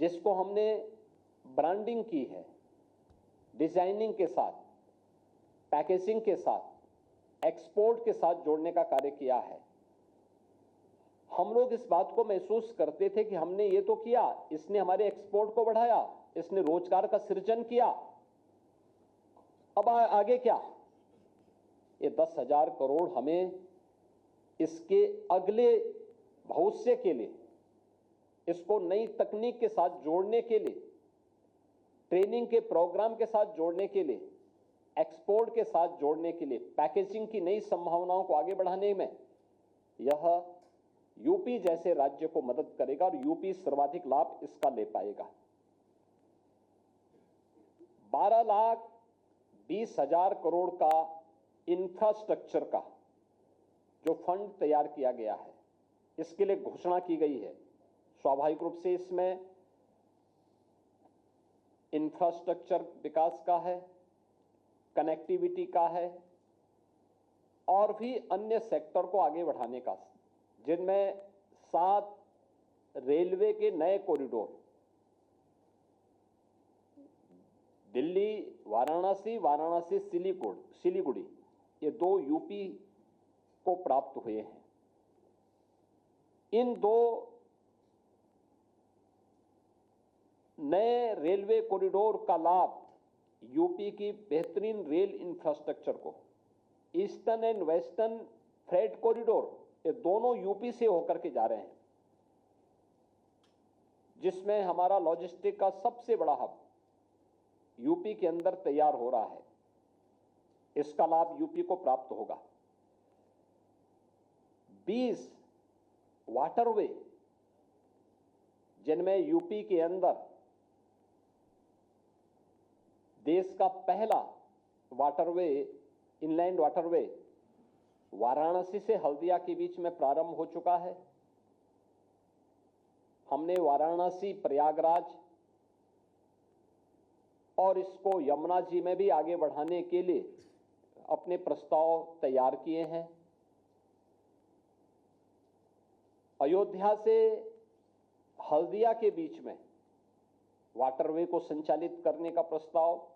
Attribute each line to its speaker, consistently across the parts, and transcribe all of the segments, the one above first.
Speaker 1: जिसको हमने ब्रांडिंग की है, डिजाइनिंग के साथ, पैकेजिंग के साथ, एक्सपोर्ट के साथ जोड़ने का कार्य किया है। हम लोग इस बात को महसूस करते थे कि हमने ये तो किया, इसने हमारे एक्सपोर्ट को बढ़ाया, इसने रोजगार का सृजन किया, अब आगे क्या? ये 10,000 करोड़ हमें इसके अगले भविष्य के लिए, इसको नई तकनीक के साथ जोड़ने के लिए, ट्रेनिंग के प्रोग्राम के साथ जोड़ने के लिए, एक्सपोर्ट के साथ जोड़ने के लिए, पैकेजिंग की नई संभावनाओं को आगे बढ़ाने में यह यूपी जैसे राज्य को मदद करेगा और यूपी सर्वाधिक लाभ इसका ले पाएगा। 12,20,000 करोड़ का इंफ्रास्ट्रक्चर का जो फंड तैयार किया गया है, इसके लिए घोषणा की गई है। स्वाभाविक रूप से इसमें इंफ्रास्ट्रक्चर विकास का है, कनेक्टिविटी का है और भी अन्य सेक्टर को आगे बढ़ाने का, जिनमें 7 रेलवे के नए कॉरिडोर, दिल्ली वाराणसी, वाराणसी सिलीगुड़ी, ये 2 यूपी को प्राप्त हुए हैं। इन 2 नए रेलवे कॉरिडोर का लाभ यूपी की बेहतरीन रेल इंफ्रास्ट्रक्चर को, eastern and western freight corridor, ये दोनों यूपी से होकर के जा रहे हैं, जिसमें हमारा लॉजिस्टिक का सबसे बड़ा हब यूपी के अंदर तैयार हो रहा है। इसका लाभ यूपी को प्राप्त होगा। 20 वाटरवे, जिनमें यूपी के अंदर देश का पहला वाटरवे, इनलैंड वाटरवे वाराणसी से हल्दिया के बीच में प्रारंभ हो चुका है। हमने वाराणसी, प्रयागराज और इसको यमुना जी में भी आगे बढ़ाने के लिए अपने प्रस्ताव तैयार किए हैं। अयोध्या से हल्दिया के बीच में वाटरवे को संचालित करने का प्रस्ताव,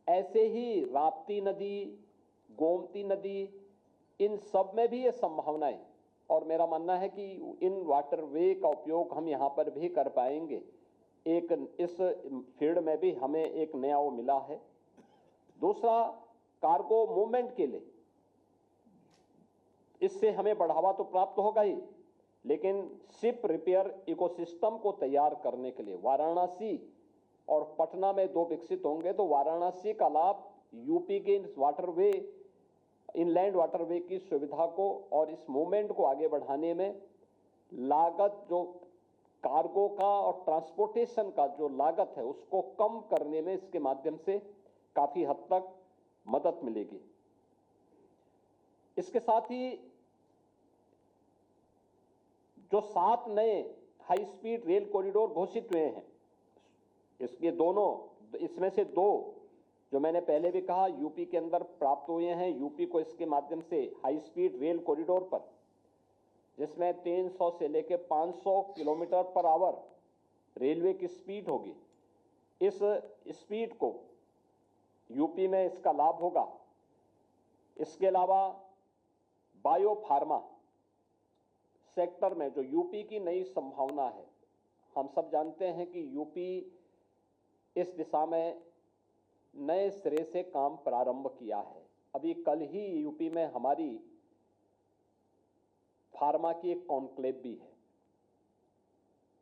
Speaker 1: ऐसे ही राप्ती नदी, गोमती नदी, इन सब में भी ये संभावनाएं, और मेरा मानना है कि इन वाटरवे का उपयोग हम यहां पर भी कर पाएंगे। एक इस फील्ड में भी हमें एक नया वो मिला है। दूसरा, कार्गो मूवमेंट के लिए इससे हमें बढ़ावा तो प्राप्त होगा ही, लेकिन शिप रिपेयर इकोसिस्टम को तैयार करने के लिए वाराणसी और पटना में 2 विकसित होंगे, तो वाराणसी का लाभ यूपी के वाटरवे, इनलैंड वाटरवे की सुविधा को और इस मूवमेंट को आगे बढ़ाने में, लागत जो कार्गो का और ट्रांसपोर्टेशन का जो लागत है उसको कम करने में इसके माध्यम से काफी हद तक मदद मिलेगी। इसके साथ ही जो 7 नए हाई स्पीड रेल कॉरिडोर घोषित हुए हैं, इसके दोनों, इसमें से 2 जो मैंने पहले भी कहा यूपी के अंदर प्राप्त हुए हैं। यूपी को इसके माध्यम से हाई स्पीड रेल कॉरिडोर पर, जिसमें 300 से लेकर 500 किलोमीटर पर आवर रेलवे की स्पीड होगी, इस स्पीड को यूपी में इसका लाभ होगा। इसके अलावा बायो फार्मा सेक्टर में जो यूपी की नई संभावना है, हम सब जानते हैं कि यूपी इस दिशा में नए सिरे से काम प्रारंभ किया है। अभी कल ही यूपी में हमारी फार्मा की एक कॉन्क्लेव भी है,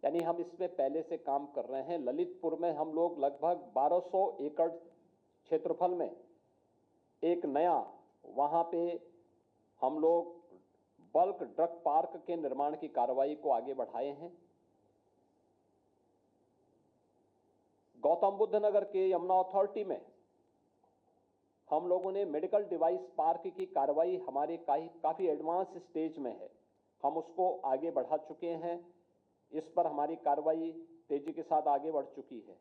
Speaker 1: यानी हम इसमें पहले से काम कर रहे हैं। ललितपुर में हम लोग लगभग 1200 एकड़ क्षेत्रफल में एक नया, वहां पे हम लोग बल्क ड्रग पार्क के निर्माण की कार्रवाई को आगे बढ़ाए हैं। गौतम बुद्ध नगर के यमुना अथॉरिटी में हम लोगों ने मेडिकल डिवाइस पार्क की कार्रवाई हमारे काफी एडवांस स्टेज में है, हम उसको आगे बढ़ा चुके हैं। इस पर हमारी कार्रवाई तेजी के साथ आगे बढ़ चुकी है।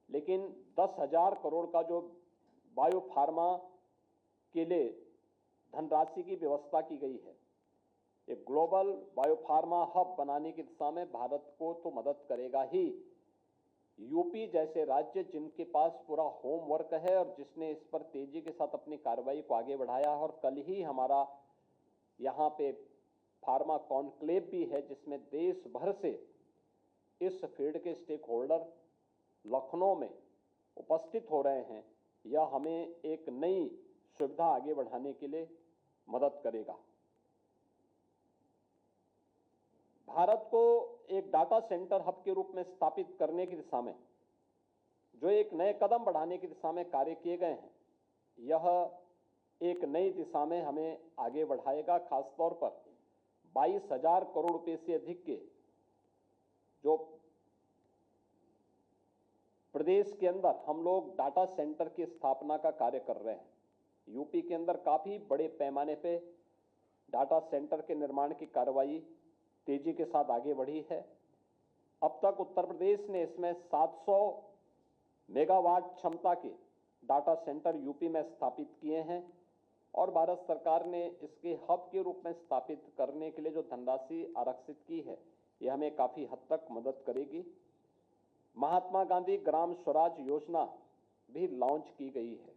Speaker 1: लेकिन 10,000 करोड़ का जो बायो फार्मा के लिए धनराशि की व्यवस्था की गई है, एक ग्लोबल बायोफार्मा हब बनाने की दिशा में भारत को तो मदद करेगा ही। यूपी जैसे राज्य जिनके पास पूरा होमवर्क है और जिसने इस पर तेजी के साथ अपनी कार्रवाई को आगे बढ़ाया है, और कल ही हमारा यहाँ पे फार्मा कॉन्क्लेव भी है जिसमें देश भर से इस फील्ड के स्टेक होल्डर लखनऊ में उपस्थित हो रहे हैं। यह हमें एक नई सुविधा आगे बढ़ाने के लिए मदद करेगा। भारत को एक डाटा सेंटर हब के रूप में स्थापित करने की दिशा में जो एक नए कदम बढ़ाने की दिशा में कार्य किए गए हैं, यह एक नई दिशा में हमें आगे बढ़ाएगा। खासतौर पर 22,000 करोड़ रुपए से अधिक के जो प्रदेश के अंदर हम लोग डाटा सेंटर की स्थापना का कार्य कर रहे हैं। यूपी के अंदर काफी बड़े पैमाने पे डाटा सेंटर के निर्माण की कार्रवाई तेजी के साथ आगे बढ़ी है। अब तक उत्तर प्रदेश ने इसमें 700 मेगावाट क्षमता के डाटा सेंटर यूपी में स्थापित किए हैं और भारत सरकार ने इसके हब के रूप में स्थापित करने के लिए जो धनराशि आरक्षित की है, यह हमें काफी हद तक मदद करेगी। महात्मा गांधी ग्राम स्वराज योजना भी लॉन्च की गई है।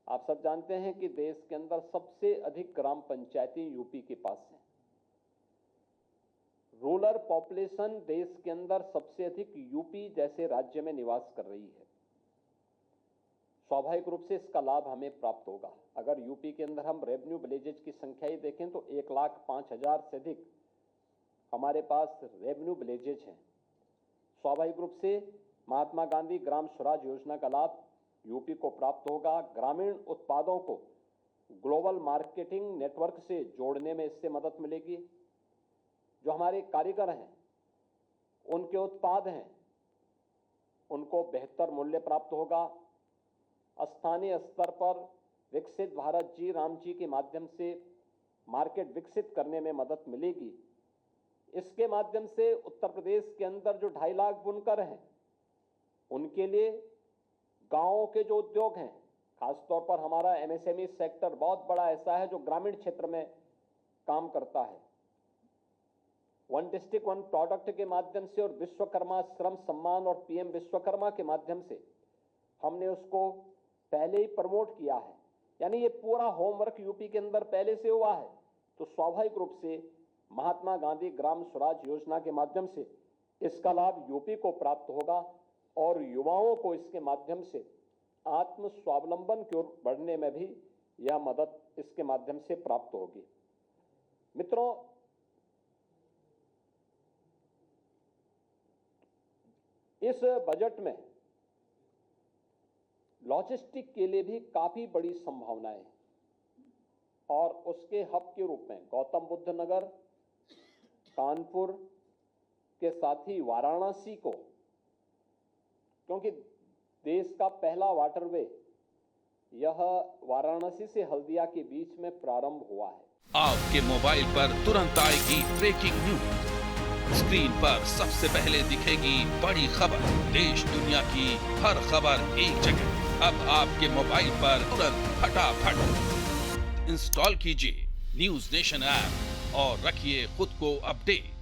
Speaker 1: आप सब जानते हैं कि देश के अंदर सबसे अधिक ग्राम पंचायतें यूपी के पास हैं। रूरल पॉपुलेशन देश के अंदर सबसे अधिक यूपी जैसे राज्य में निवास कर रही है। स्वाभाविक रूप से इसका लाभ हमें प्राप्त होगा। अगर यूपी के अंदर हम रेवेन्यू विलेजेज की संख्या ही देखें तो 1,05,000 से अधिक हमारे पास रेवेन्यू विलेजेज हैं। स्वाभाविक रूप से महात्मा गांधी ग्राम स्वराज योजना का लाभ यूपी को प्राप्त होगा। ग्रामीण उत्पादों को ग्लोबल मार्केटिंग नेटवर्क से जोड़ने में इससे मदद मिलेगी। जो हमारे कारीगर हैं, उनके उत्पाद हैं, उनको बेहतर मूल्य प्राप्त होगा। स्थानीय स्तर पर विकसित भारत जी राम जी के माध्यम से मार्केट विकसित करने में मदद मिलेगी। इसके माध्यम से उत्तर प्रदेश के अंदर जो 2.5 लाख बुनकर हैं, उनके लिए गांवों के जो उद्योग हैं, खासतौर पर हमारा एमएसएमई सेक्टर बहुत बड़ा ऐसा है जो ग्रामीण क्षेत्र में काम करता है। वन डिस्ट्रिक्ट वन प्रोडक्ट के माध्यम से और विश्वकर्मा श्रम सम्मान और पीएम विश्वकर्मा के माध्यम से हमने उसको पहले ही प्रमोट किया है। यानी ये पूरा होमवर्क यूपी के अंदर पहले से हुआ है। तो स्वाभाविक रूप से महात्मा गांधी ग्राम स्वराज योजना के माध्यम से इसका लाभ यूपी को प्राप्त होगा और युवाओं को इसके माध्यम से आत्म स्वावलंबन की ओर बढ़ने में भी यह मदद इसके माध्यम से प्राप्त होगी। मित्रों, इस बजट में लॉजिस्टिक के लिए भी काफी बड़ी संभावनाएं हैं और उसके हब के रूप में गौतम बुद्ध नगर, कानपुर के साथ ही वाराणसी को, क्योंकि देश का पहला वाटरवे यह वाराणसी से हल्दिया के बीच में प्रारंभ हुआ है।
Speaker 2: आपके मोबाइल पर तुरंत आएगी ब्रेकिंग न्यूज। स्क्रीन पर सबसे पहले दिखेगी बड़ी खबर। देश दुनिया की हर खबर एक जगह। अब आपके मोबाइल पर तुरंत फटाफट इंस्टॉल कीजिए न्यूज़ नेशन ऐप और रखिए खुद को अपडेट।